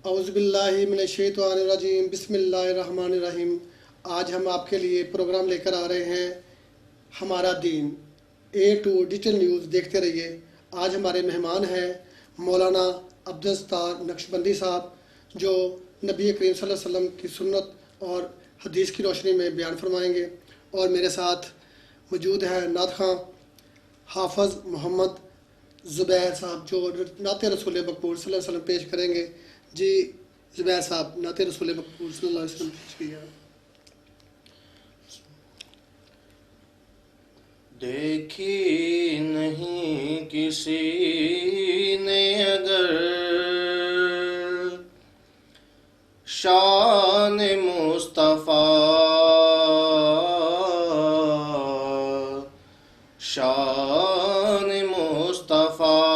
اعوذ باللہ من الشیطان الرجیم، بسم اللہ الرحمن الرحیم۔ آج ہم آپ کے لیے پروگرام لے کر آ رہے ہیں ہمارا دین A2 ڈیجیٹل نیوز، دیکھتے رہیے۔ آج ہمارے مہمان ہیں مولانا عبدالستار نقشبندی صاحب، جو نبی کریم صلی اللہ علیہ وسلم کی سنت اور حدیث کی روشنی میں بیان فرمائیں گے، اور میرے ساتھ موجود ہے نعت خواں حافظ محمد زبیر صاحب، جو نعت رسول مقبول صلی اللہ علیہ وسلم پیش کریں گے۔ جی زبیر صاحب، نعت رسول مقبول صلی اللہ علیہ وسلم پیش کیا۔ دیکھی نہیں کسی نے اگر شان مصطفیٰ، شان مصطفیٰ،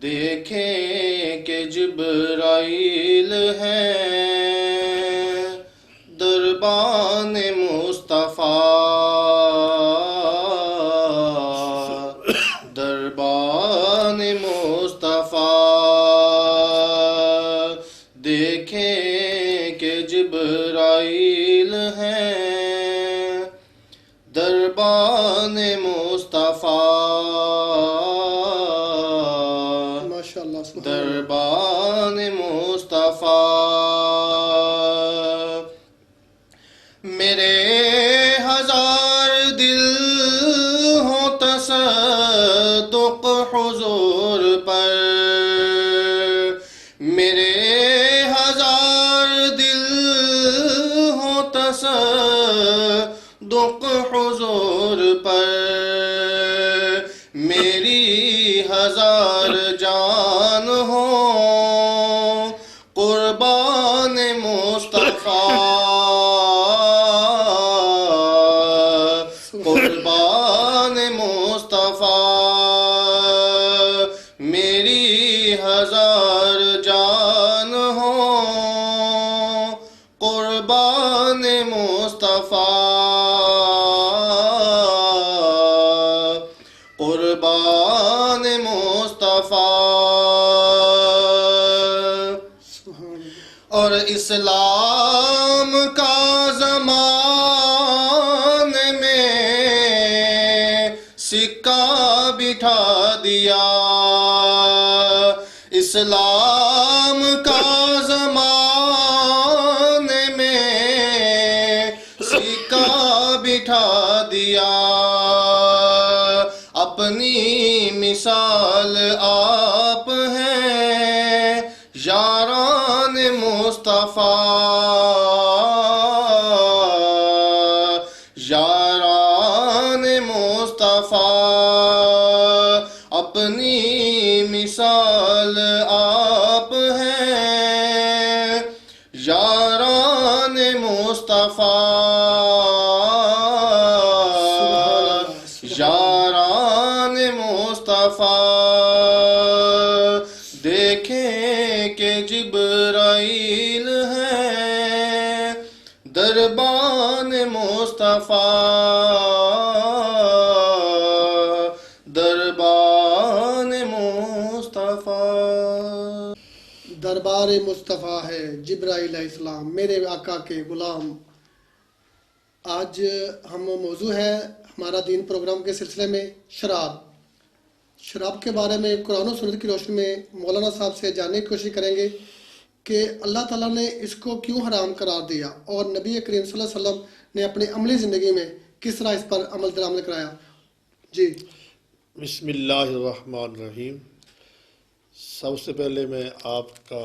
دیکھیں کہ جبرائیل ہے دربان مصطفیٰ، دربان مصطفیٰ، دیکھیں کہ جبرائیل ہے دربان مصطفیٰ، دربان مصطفیٰ۔ میرے ہزار دل ہوں تصدق حضور پر، میرے ہزار دل ہوں تصدق حضور پر، میری ہزار جان ہو قربان مصطفیٰ، قربان مصطفیٰ، میری ہزار جان ہو قربان مصطفیٰ، قربان مصطفیٰ۔ اور اسلام کا زمان میں سکہ بٹھا دیا، اسلام کا زمان میں سکہ بٹھا دیا، اپنی مثال آپ ہیں یاران مصطفیٰ، یاران مصطفیٰ، اپنی مثال آپ ہیں یاران مصطفیٰ، یاران مصطفیٰ، دیکھیں کہ جبرائیل ہے دربان مصطفیٰ، دربان مصطفیٰ۔ دربار مصطفیٰ ہے جبرائیل علیہ السلام، میرے آقا کے غلام۔ آج ہم موضوع ہے ہمارا دین پروگرام کے سلسلے میں شراب کے بارے میں قرآن و سنت کی روشنی میں مولانا صاحب سے جاننے کی کوشش کریں گے کہ اللہ تعالیٰ نے اس کو کیوں حرام قرار دیا، اور نبی کریم صلی اللہ علیہ وسلم نے اپنی عملی زندگی میں کس طرح اس پر عمل درآمد کرایا۔ جی بسم اللہ الرحمن الرحیم۔ سب سے پہلے میں آپ کا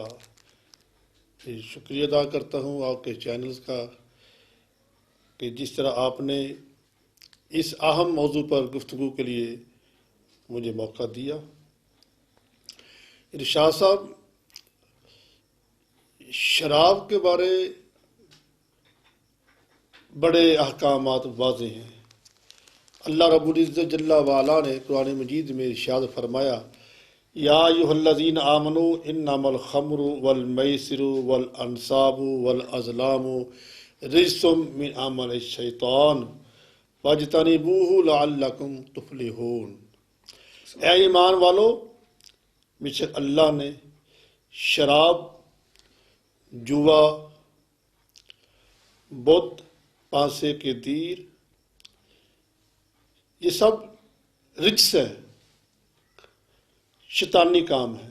شکریہ ادا کرتا ہوں، آپ کے چینلز کا، کہ جس طرح آپ نے اس اہم موضوع پر گفتگو کے لیے مجھے موقع دیا۔ ارشاد صاحب، شراب کے بارے بڑے احکامات واضح ہیں۔ اللہ رب العزت جل وعلا نے قرآن مجید میں ارشاد فرمایا، یا ایھا الذین آمنوا انما الخمر والمیسر والانصاب والازلام رجس من عمل الشیطان فاجتنبوہ لعلکم تفلحون۔ اے ایمان والو، بے شک اللہ نے شراب، جوا، بت، پانسے کے تیر، یہ سب رجس ہے، شیطانی کام ہے۔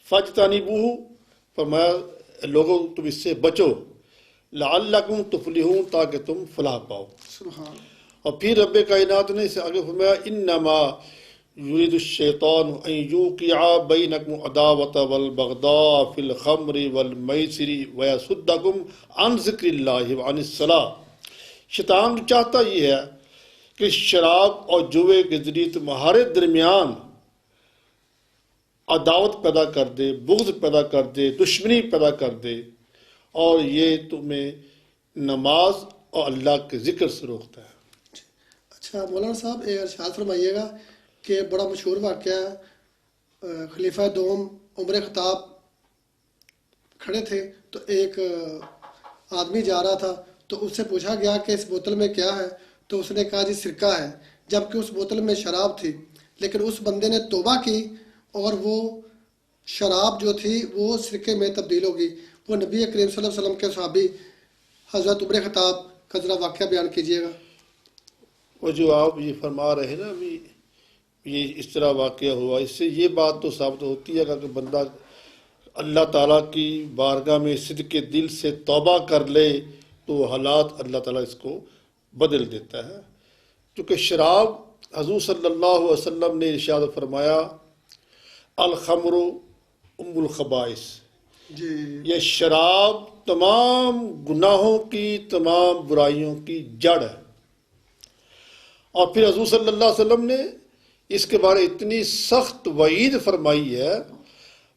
فاجتنبوہ، فرمایا لوگوں تم اس سے بچو، لعلکم تفلحون، تاکہ تم فلاح پاؤ۔ سبحان۔ اور پھر رب کائنات نے اسے آگے فرمایا انما یرید الشیطان ان یوقع بینکم العداوۃ والبغضاء فی الخمر والمیسر ویصدکم عن ذکر اللہ وعن الصلاۃ۔ شیطان چاہتا یہ ہے کہ شراب اور جوے کے ذریعے تمہارے درمیان عداوت پیدا کر دے، بغض پیدا کر دے، دشمنی پیدا کر دے، اور یہ تمہیں نماز اور اللہ کے ذکر سے روکتا ہے۔ اچھا مولانا صاحب، ایک ارشاد فرمائیے گا کہ بڑا مشہور واقعہ ہے، خلیفہ دوم عمر خطاب کھڑے تھے تو ایک آدمی جا رہا تھا تو اس سے پوچھا گیا کہ اس بوتل میں کیا ہے، تو اس نے کہا جی سرکہ ہے، جبکہ اس بوتل میں شراب تھی، لیکن اس بندے نے توبہ کی اور وہ شراب جو تھی وہ سرکے میں تبدیل ہو گئی۔ وہ نبی کریم صلی اللہ علیہ وسلم کے صحابی حضرت عمر خطاب کا ذرا واقعہ بیان کیجیے گا۔ وہ جو آپ یہ فرما رہے ہیں نا ابھی، یہ اس طرح واقعہ ہوا، اس سے یہ بات تو ثابت ہوتی ہے کہ بندہ اللہ تعالیٰ کی بارگاہ میں صدق دل سے توبہ کر لے تو حالات اللہ تعالیٰ اس کو بدل دیتا ہے۔ کیونکہ شراب، حضور صلی اللہ علیہ وسلم نے ارشاد فرمایا الخمر ام الخبائث، جی یہ شراب تمام گناہوں کی، تمام برائیوں کی جڑ ہے۔ اور پھر حضور صلی اللہ علیہ وسلم نے اس کے بارے اتنی سخت وعید فرمائی ہے،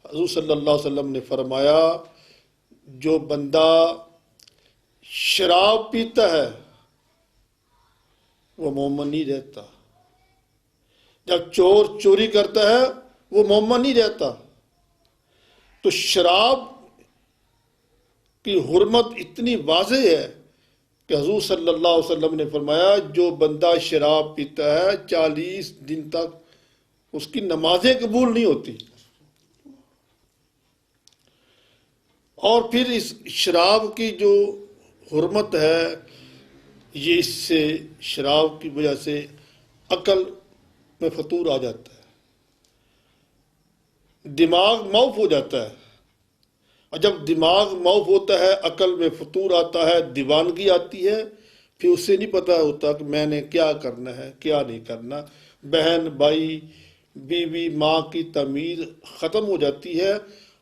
حضور صلی اللہ علیہ وسلم نے فرمایا جو بندہ شراب پیتا ہے وہ مومن نہیں رہتا، جب چور چوری کرتا ہے وہ مومن نہیں رہتا۔ تو شراب کی حرمت اتنی واضح ہے کہ حضور صلی اللہ علیہ وسلم نے فرمایا جو بندہ شراب پیتا ہے 40 دن تک اس کی نمازیں قبول نہیں ہوتی۔ اور پھر اس شراب کی جو حرمت ہے، یہ اس سے شراب کی وجہ سے عقل میں فطور آ جاتا ہے، دماغ معاف ہو جاتا ہے، اور جب دماغ معاف ہوتا ہے، عقل میں فطور آتا ہے، دیوانگی آتی ہے، پھر اسے نہیں پتہ ہوتا کہ میں نے کیا کرنا ہے کیا نہیں کرنا۔ بہن بھائی، بیوی، ماں کی تمیز ختم ہو جاتی ہے،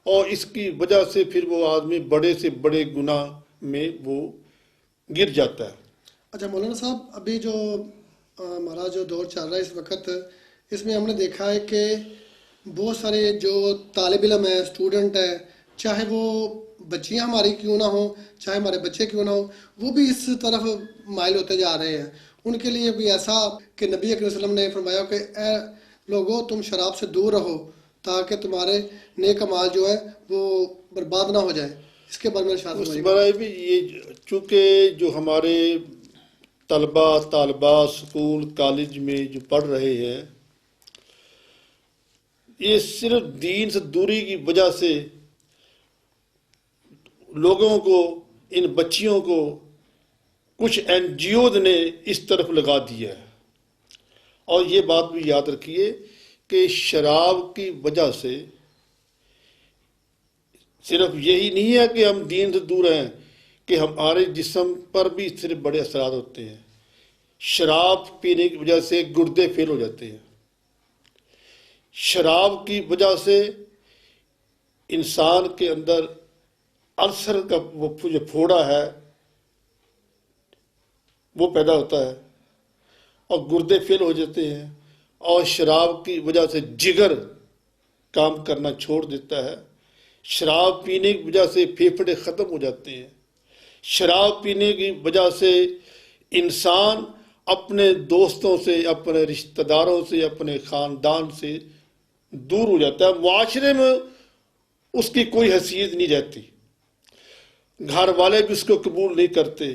اور اس کی وجہ سے پھر وہ آدمی بڑے سے بڑے گناہ میں وہ گر جاتا ہے۔ اچھا مولانا صاحب، ابھی جو ہمارا جو دور چل رہا ہے اس وقت، اس میں ہم نے دیکھا ہے کہ بہت سارے جو طالب علم ہیں، اسٹوڈنٹ ہیں، چاہے وہ بچیاں ہماری کیوں نہ ہوں، چاہے ہمارے بچے کیوں نہ ہوں، وہ بھی اس طرف مائل ہوتے جا رہے ہیں۔ ان کے لیے کوئی ایسا کہ نبی اکرم صلی اللہ علیہ وسلم نے فرمایا کہ اے لوگو تم شراب سے دور رہو تاکہ تمہارے نیک اعمال جو ہے وہ برباد نہ ہو جائے، اس کے بارے میں ارشاد اس فرمائیے۔ بارے بھی یہ چونکہ جو ہمارے طلبہ طالبات سکول کالج میں جو پڑھ رہے ہیں، یہ صرف دین سے دوری کی وجہ سے لوگوں کو، ان بچیوں کو کچھ این جی اوز نے اس طرف لگا دیا ہے۔ اور یہ بات بھی یاد رکھیے کہ شراب کی وجہ سے صرف یہی نہیں ہے کہ ہم دین سے دور ہیں، کہ ہمارے جسم پر بھی اس سے بڑے اثرات ہوتے ہیں۔ شراب پینے کی وجہ سے گردے فیل ہو جاتے ہیں، شراب کی وجہ سے انسان کے اندر السر کا وہ جو پھوڑا ہے وہ پیدا ہوتا ہے، اور گردے فیل ہو جاتے ہیں، اور شراب کی وجہ سے جگر کام کرنا چھوڑ دیتا ہے، شراب پینے کی وجہ سے پھیپھڑے ختم ہو جاتے ہیں، شراب پینے کی وجہ سے انسان اپنے دوستوں سے، اپنے رشتہ داروں سے، اپنے خاندان سے دور ہو جاتا ہے، معاشرے میں اس کی کوئی حیثیت نہیں رہتی، گھر والے بھی اس کو قبول نہیں کرتے،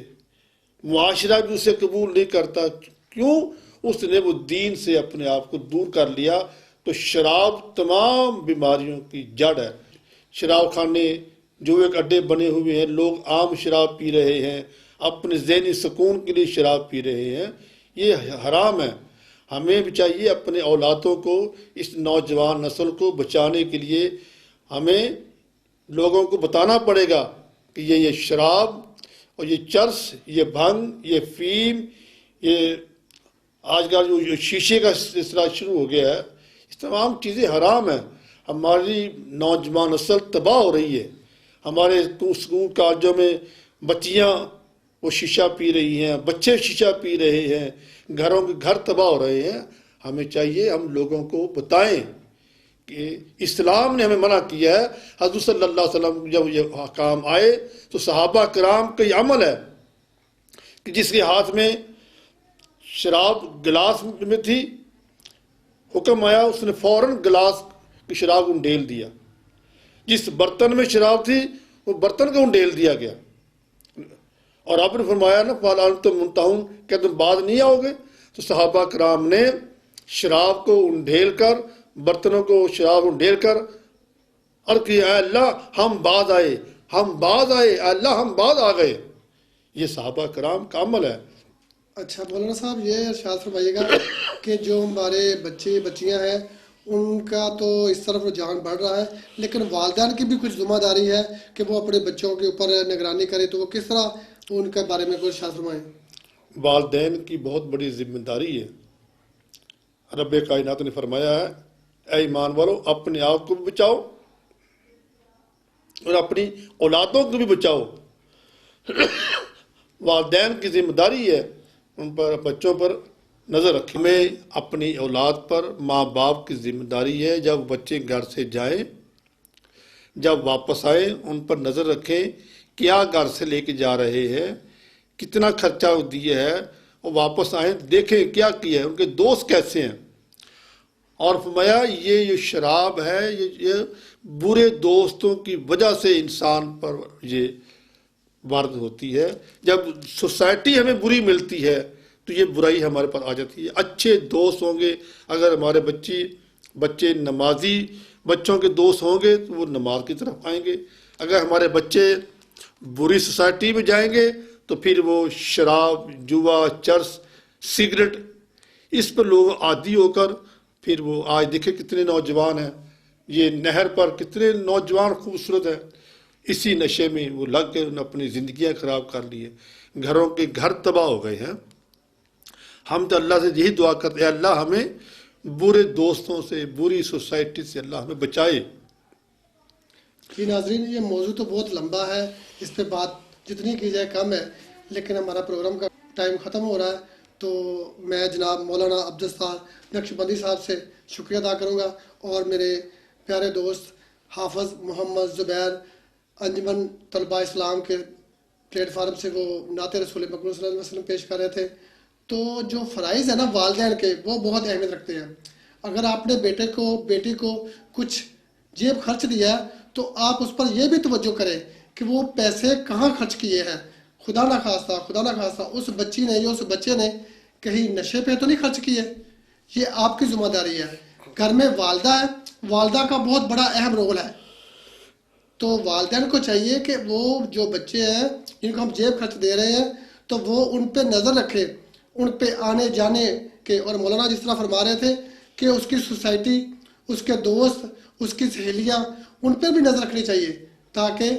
معاشرہ بھی اسے قبول نہیں کرتا۔ کیوں؟ اس نے وہ دین سے اپنے آپ کو دور کر لیا، تو شراب تمام بیماریوں کی جڑ ہے۔ شراب خانے جو ایک اڈے بنے ہوئے ہیں، لوگ عام شراب پی رہے ہیں، اپنے ذہنی سکون کے لیے شراب پی رہے ہیں، یہ حرام ہے۔ ہمیں بھی چاہیے اپنے اولادوں کو، اس نوجوان نسل کو بچانے کے لیے ہمیں لوگوں کو بتانا پڑے گا کہ یہ شراب اور یہ چرس، یہ بھنگ، یہ فیم، یہ آج کل جو شیشے کا سلسلہ شروع ہو گیا ہے، یہ تمام چیزیں حرام ہیں۔ ہماری نوجوان نسل تباہ ہو رہی ہے۔ ہمارے اسکول کالجوں میں بچیاں وہ شیشہ پی رہی ہیں، بچے شیشہ پی رہے ہیں، گھروں کے گھر تباہ ہو رہے ہیں۔ ہمیں چاہیے ہم لوگوں کو بتائیں کہ اسلام نے ہمیں منع کیا ہے۔ حضرت صلی اللہ علیہ وسلم جب یہ حکام آئے تو صحابہ کرام کا یہ عمل ہے کہ جس کے ہاتھ میں شراب گلاس میں تھی، حکم آیا، اس نے فوراً گلاس کی شراب کو انڈیل دیا۔ جس برتن میں شراب تھی وہ برتن کو انڈیل دیا گیا، اور آپ نے فرمایا نا فَهَلْ أَنْتُمْ مُنْتَهُونَ، کیا تم باز نہیں آؤ گے؟ تو صحابہ کرام نے شراب کو انڈیل کر، برتنوں کو شراب انڈیل کر اور کہ اے اللہ ہم باز آئے، ہم باز آئے، اے اللہ ہم باز آ گئے۔ یہ صحابہ کرام کا عمل ہے۔ اچھا مولانا صاحب، یہ ارشاد فرمائیے گا کہ جو ہمارے بچے بچیاں ہیں ان کا تو اس طرف رجحان بڑھ رہا ہے، لیکن والدین کی بھی کچھ ذمہ داری ہے کہ وہ اپنے بچوں کے اوپر نگرانی کرے، تو وہ کس طرح ان کے بارے میں کوئی ارشاد فرمائیں؟ والدین کی بہت بڑی ذمہ داری ہے۔ رب کائنات نے فرمایا ہے اے ایمان والو، اپنے آپ کو بھی بچاؤ اور اپنی اولادوں کو بھی بچاؤ۔ والدین کی ذمہ داری ہے ان پر، بچوں پر نظر رکھیں۔ ہمیں اپنی اولاد پر ماں باپ کی ذمہ داری ہے، جب بچے گھر سے جائیں، جب واپس آئیں، ان پر نظر رکھیں کیا گھر سے لے کے جا رہے ہیں، کتنا خرچہ دیا ہے، اور واپس آئیں دیکھیں کیا کیا ہے، ان کے دوست کیسے ہیں۔ اور فرمایا یہ شراب ہے، یہ برے دوستوں کی وجہ سے انسان پر یہ وارد ہوتی ہے۔ جب سوسائٹی ہمیں بری ملتی ہے تو یہ برائی ہمارے پاس آ جاتی ہے۔ اچھے دوست ہوں گے، اگر ہمارے بچے نمازی بچوں کے دوست ہوں گے تو وہ نماز کی طرف آئیں گے۔ اگر ہمارے بچے بری سوسائٹی میں جائیں گے تو پھر وہ شراب، جوا، چرس، سگریٹ، اس پر لوگ عادی ہو کر پھر وہ آج دیکھیں کتنے نوجوان ہیں، یہ نہر پر کتنے نوجوان خوبصورت ہیں، اسی نشے میں وہ لگ کے انہوں نے اپنی زندگیاں خراب کر لی ہیں، گھروں کے گھر تباہ ہو گئے ہیں۔ ہم تو اللہ سے یہی دعا کرتے ہیں اللہ ہمیں برے دوستوں سے، بری سوسائٹی سے اللہ ہمیں بچائے۔ جی ناظرین، یہ موضوع تو بہت لمبا ہے، اس پہ بات جتنی کی جائے کم ہے، لیکن ہمارا پروگرام کا ٹائم ختم ہو رہا ہے، تو میں جناب مولانا عبدالستار نقشبندی صاحب سے شکریہ ادا کروں گا، اور میرے پیارے دوست حافظ محمد زبیر انجمن طلباء اسلام کے پلیٹ فارم سے وہ نعت رسول مقبول صلی اللہ علیہ وسلم پیش کر رہے تھے۔ تو جو فرائض ہیں نا والدین کے، وہ بہت اہمیت رکھتے ہیں۔ اگر آپ نے بیٹے کو بیٹی کو کچھ جیب خرچ دیا ہے تو آپ اس پر یہ بھی توجہ کریں کہ وہ پیسے کہاں خرچ کیے ہیں۔ خدا نہ خواستہ اس بچی نے یا اس بچے نے کہیں نشے پہ تو نہیں خرچ کیے۔ یہ آپ کی ذمہ داری ہے۔ گھر میں والدہ ہے، والدہ کا بہت بڑا اہم رول ہے، تو والدین کو چاہیے کہ وہ جو بچے ہیں جن کو ہم جیب خرچ دے رہے ہیں تو وہ ان پہ نظر رکھے، ان پہ آنے جانے کے، اور مولانا جس طرح فرما رہے تھے کہ اس کی سوسائٹی، اس کے دوست، اس کی سہیلیاں، ان پہ بھی نظر رکھنی چاہیے تاکہ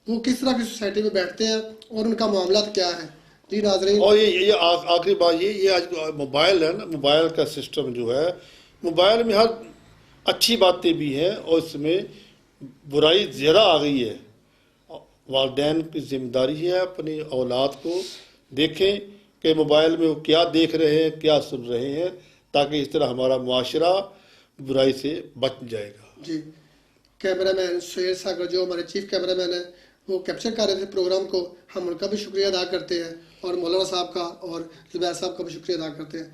وہ کس طرح کی سوسائٹی میں بیٹھتے ہیں اور ان کا معاملات کیا ہے۔ جی ناظرین، اور یہ آخری بات یہ آج موبائل ہے نا، موبائل کا سسٹم جو ہے، موبائل میں ہر اچھی باتیں بھی ہیں اور اس میں برائی زیادہ آ گئی ہے۔ والدین کی ذمہ داری ہے اپنی اولاد کو دیکھیں کہ موبائل میں وہ کیا دیکھ رہے ہیں، کیا سن رہے ہیں، تاکہ اس طرح ہمارا معاشرہ برائی سے بچ جائے گا۔ جی کیمرہ مین سہیل ساگر جو ہمارے چیف کیمرہ مین ہیں، وہ کیپچر کر رہے تھے پروگرام کو، ہم ان کا بھی شکریہ ادا کرتے ہیں، اور مولانا صاحب کا اور زبیر صاحب کا بھی شکریہ ادا کرتے ہیں۔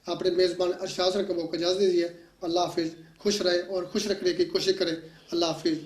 اپنے میزبان ارشاد سر کو اجازت دیجیے۔ اللہ حافظ، خوش رہے اور خوش رکھنے کی کوشش کریں۔ اللہ حافظ۔